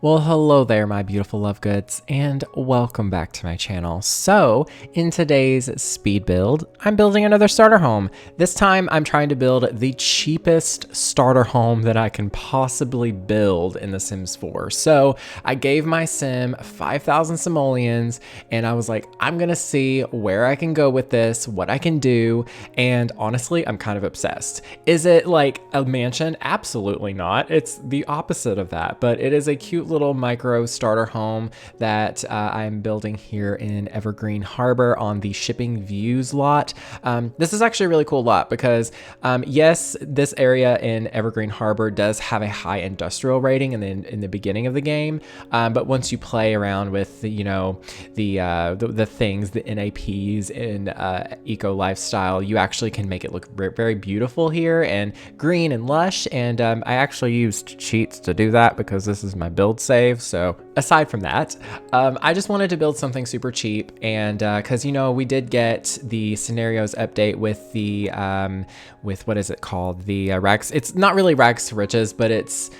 Well, hello there, my beautiful love goods, and welcome back to my channel. So, in today's speed build, I'm building another starter home. This time, I'm trying to build the cheapest starter home that I can possibly build in The Sims 4. So, I gave my sim 5,000 simoleons, and I was like, I'm gonna see where I can go with this, what I can do, and honestly, I'm kind of obsessed. Is it like a mansion? Absolutely not. It's the opposite of that, but it is a cute little micro starter home that I'm building here in Evergreen Harbor on the Shipping Views lot. This is actually a really cool lot because yes, this area in Evergreen Harbor does have a high industrial rating in the beginning of the game, but once you play around with the things, the NAPs in eco lifestyle, you actually can make it look very beautiful here and green and lush. And I actually used cheats to do that because this is my build save. So aside from that, I just wanted to build something super cheap, and because we did get the scenarios update with the with what is it called, the rags. It's not really rags to riches, but it's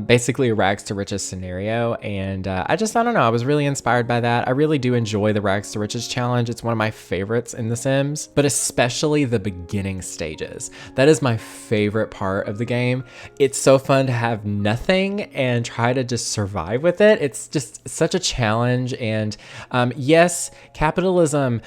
basically a rags to riches scenario. And I don't know, I was really inspired by that. I really do enjoy the rags to riches challenge. It's one of my favorites in The Sims, but especially the beginning stages. That is my favorite part of the game. It's so fun to have nothing and try to just survive with it. It's just such a challenge. And yes, capitalism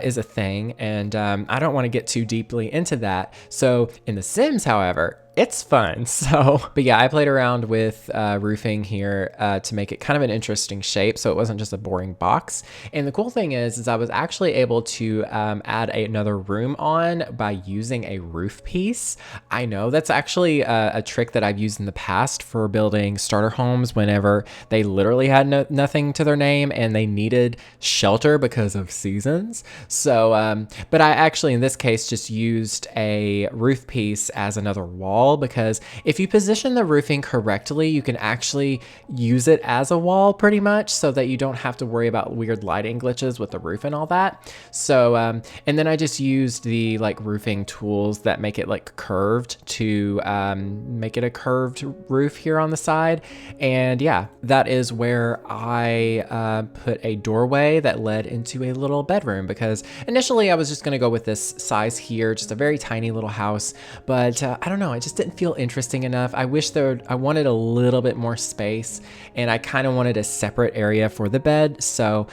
is a thing, and I don't want to get too deeply into that. So in The Sims, however, it's fun. So, but yeah, I played around with roofing here to make it kind of an interesting shape, so it wasn't just a boring box. And the cool thing is I was actually able to add another room on by using a roof piece. I know that's actually a trick that I've used in the past for building starter homes whenever they literally had nothing to their name and they needed shelter because of seasons. So, but I actually in this case just used a roof piece as another wall, because if you position the roofing correctly, you can actually use it as a wall pretty much, so that you don't have to worry about weird lighting glitches with the roof and all that. So and then I just used the roofing tools that make it curved to make it a curved roof here on the side. And yeah, that is where I put a doorway that led into a little bedroom, because initially I was just going to go with this size here, just a very tiny little house, but I don't know, it just didn't feel interesting enough. I wanted a little bit more space, and I kind of wanted a separate area for the bed. So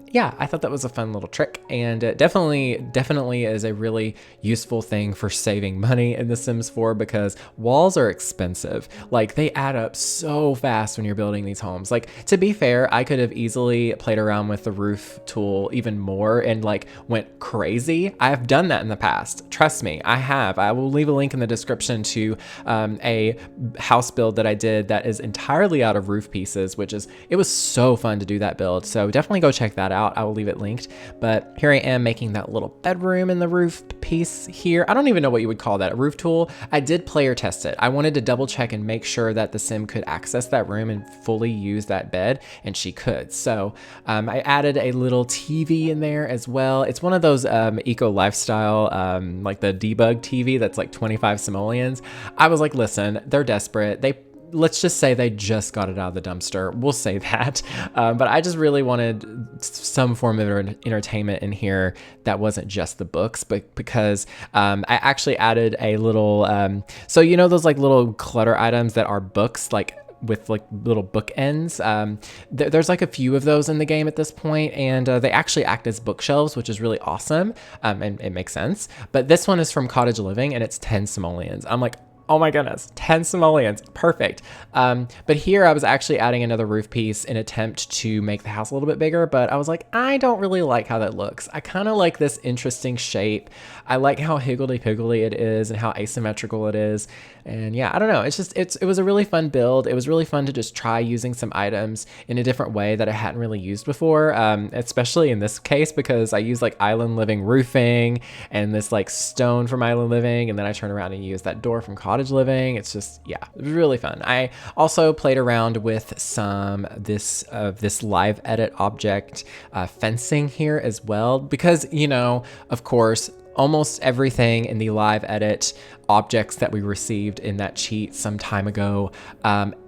yeah, I thought that was a fun little trick, and it definitely is a really useful thing for saving money in The Sims 4, because walls are expensive. They add up so fast when you're building these homes. To be fair, I could have easily played around with the roof tool even more and went crazy. I've done that in the past. Trust me, I have. I will leave a link in the description to a house build that I did that is entirely out of roof pieces, it was so fun to do that build. So definitely go check that out. I will leave it linked. But here I am making that little bedroom in the roof piece here. I don't even know what you would call that, a roof tool. I did player test it. I wanted to double check and make sure that the sim could access that room and fully use that bed, and she could. So I added a little TV in there as well. It's one of those eco lifestyle, like the debug TV that's 25 simoleons. I was like, listen, they're desperate. Let's just say they just got it out of the dumpster. We'll say that. But I just really wanted some form of entertainment in here that wasn't just the books, but because I actually added a little, so those little clutter items that are books, with little bookends. There's a few of those in the game at this point, and they actually act as bookshelves, which is really awesome, and it makes sense. But this one is from Cottage Living, and it's 10 simoleons. I'm like, oh my goodness, 10 simoleons, perfect. But here I was actually adding another roof piece in attempt to make the house a little bit bigger, but I was like, I don't really like how that looks. I kind of like this interesting shape. I like how higgledy-piggledy it is and how asymmetrical it is. And yeah, I don't know, it was a really fun build. It was really fun to just try using some items in a different way that I hadn't really used before, especially in this case, because I used Island Living roofing and this stone from Island Living, and then I turn around and use that door from Cottage Living. It's just, yeah, it was really fun. I also played around with some this live edit object fencing here as well, because of course almost everything in the live edit objects that we received in that cheat some time ago,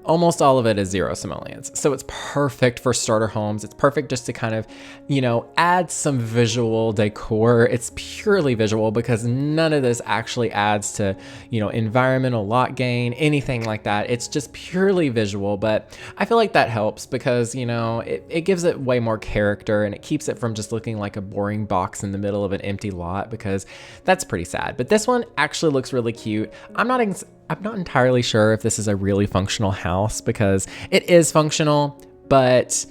almost all of it is 0 simoleons. So it's perfect for starter homes. It's perfect just to kind of, add some visual decor. It's purely visual because none of this actually adds to, environmental lot gain, anything like that. It's just purely visual, but I feel like that helps because, it gives it way more character and it keeps it from just looking like a boring box in the middle of an empty lot, because that's pretty sad. But this one actually looks really cute. I'm not entirely sure if this is a really functional house, because it is functional, but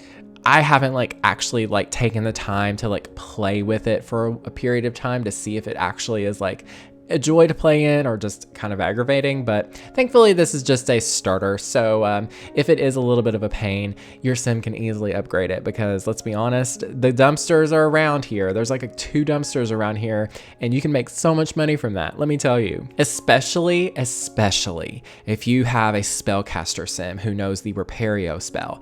I haven't actually taken the time to play with it for a period of time to see if it actually is a joy to play in or just kind of aggravating. But thankfully this is just a starter, so if it is a little bit of a pain, your sim can easily upgrade it, because let's be honest, the dumpsters are around here. There's 2 dumpsters around here, and you can make so much money from that, let me tell you. Especially if you have a spellcaster sim who knows the Repario spell.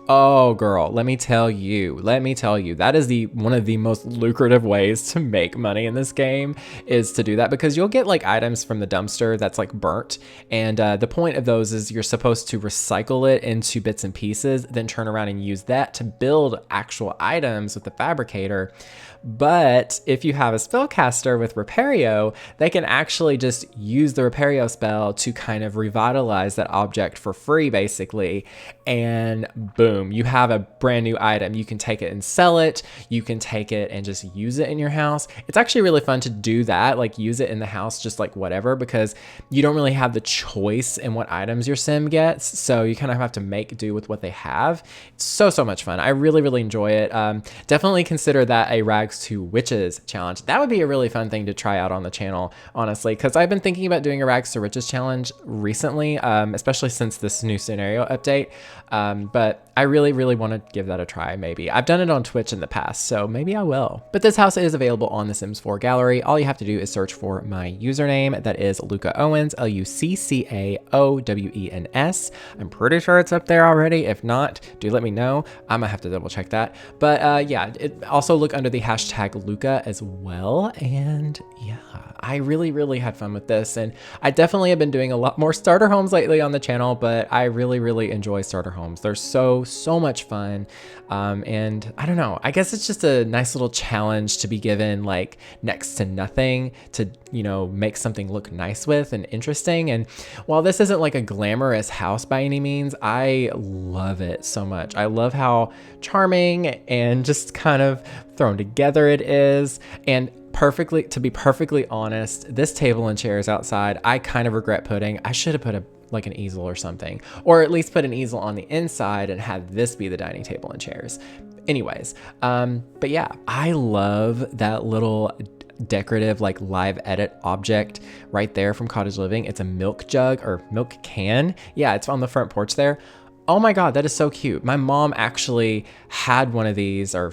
Oh girl, let me tell you, that is one of the most lucrative ways to make money in this game, is to do that, because you'll get items from the dumpster that's burnt, and the point of those is you're supposed to recycle it into bits and pieces, then turn around and use that to build actual items with the fabricator. But if you have a spellcaster with Repario, they can actually just use the Repario spell to kind of revitalize that object for free, basically. And boom, you have a brand new item. You can take it and sell it. You can take it and just use it in your house. It's actually really fun to do that, use it in the house, just whatever, because you don't really have the choice in what items your sim gets. So you kind of have to make do with what they have. It's so much fun. I really enjoy it. Definitely consider that a Rags to Witches challenge. That would be a really fun thing to try out on the channel, honestly, because I've been thinking about doing a Rags to Riches challenge recently, especially since this new scenario update. But I really want to give that a try, maybe. I've done it on Twitch in the past, so maybe I will. But this house is available on the Sims 4 gallery. All you have to do is search for my username. That is luccaowens, LUCCAOWENS. I'm pretty sure it's up there already. If not, do let me know. I'm gonna have to double check that. But yeah, also look under the hashtag Lucca as well. And yeah, I really had fun with this, and I definitely have been doing a lot more starter homes lately on the channel, but I really enjoy starter homes. They're so much fun, and I don't know, I guess it's just a nice little challenge to be given next to nothing to make something look nice with and interesting. And while this isn't a glamorous house by any means, I love it so much. I love how charming and just kind of thrown together it is. And to be perfectly honest, this table and chairs outside, I kind of regret putting. I should have put an easel or something, or at least put an easel on the inside and had this be the dining table and chairs. Anyways, but yeah, I love that little decorative live edit object right there from Cottage Living. It's a milk jug or milk can. Yeah, it's on the front porch there. Oh my God, that is so cute. My mom actually had one of these, or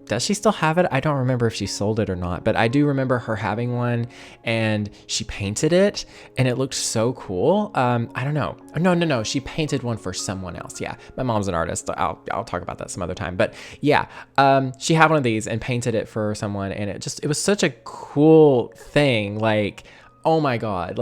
does she still have it? I don't remember if she sold it or not, but I do remember her having one, and she painted it and it looked so cool. I don't know. No. She painted one for someone else. Yeah. My mom's an artist. I'll talk about that some other time, but yeah, she had one of these and painted it for someone, and it was such a cool thing. Oh my God.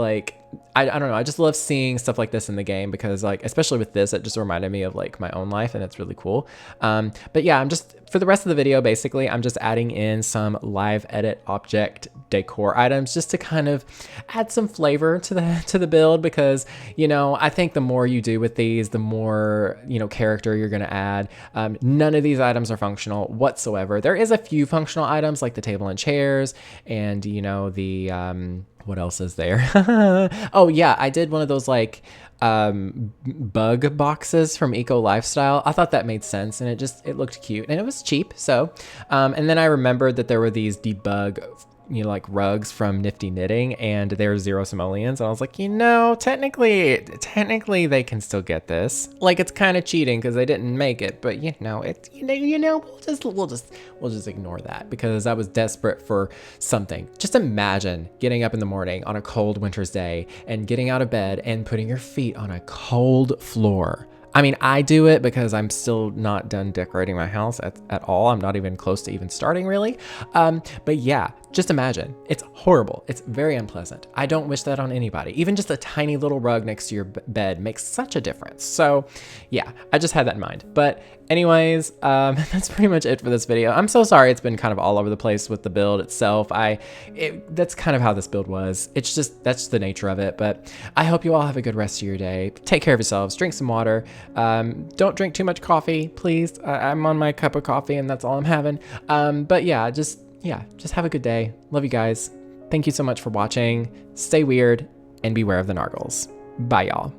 I don't know. I just love seeing stuff like this in the game, because especially with this, it just reminded me of my own life, and it's really cool. But yeah, for the rest of the video, basically, I'm just adding in some live edit object decor items just to kind of add some flavor to the build, because, I think the more you do with these, the more, character you're going to add. None of these items are functional whatsoever. There is a few functional items like the table and chairs and, what else is there? Oh yeah, I did one of those bug boxes from Eco Lifestyle. I thought that made sense, and it looked cute, and it was cheap. So, and then I remembered that there were these debug rugs from Nifty Knitting, and they're 0 simoleons, and I was like, technically they can still get this. It's kind of cheating because they didn't make it, but we'll just ignore that, because I was desperate for something. Just imagine getting up in the morning on a cold winter's day and getting out of bed and putting your feet on a cold floor. I mean, I do it because I'm still not done decorating my house at all. I'm not even close to even starting, really. But yeah, Just imagine. It's horrible. It's very unpleasant. I don't wish that on anybody. Even just a tiny little rug next to your bed makes such a difference. So yeah, I just had that in mind. But anyways, that's pretty much it for this video. I'm so sorry it's been kind of all over the place with the build itself. That's kind of how this build was. It's just, that's the nature of it. But I hope you all have a good rest of your day. Take care of yourselves. Drink some water. Don't drink too much coffee, please. I'm on my cup of coffee and that's all I'm having. But yeah, just have a good day. Love you guys. Thank you so much for watching. Stay weird and beware of the nargles. Bye, y'all.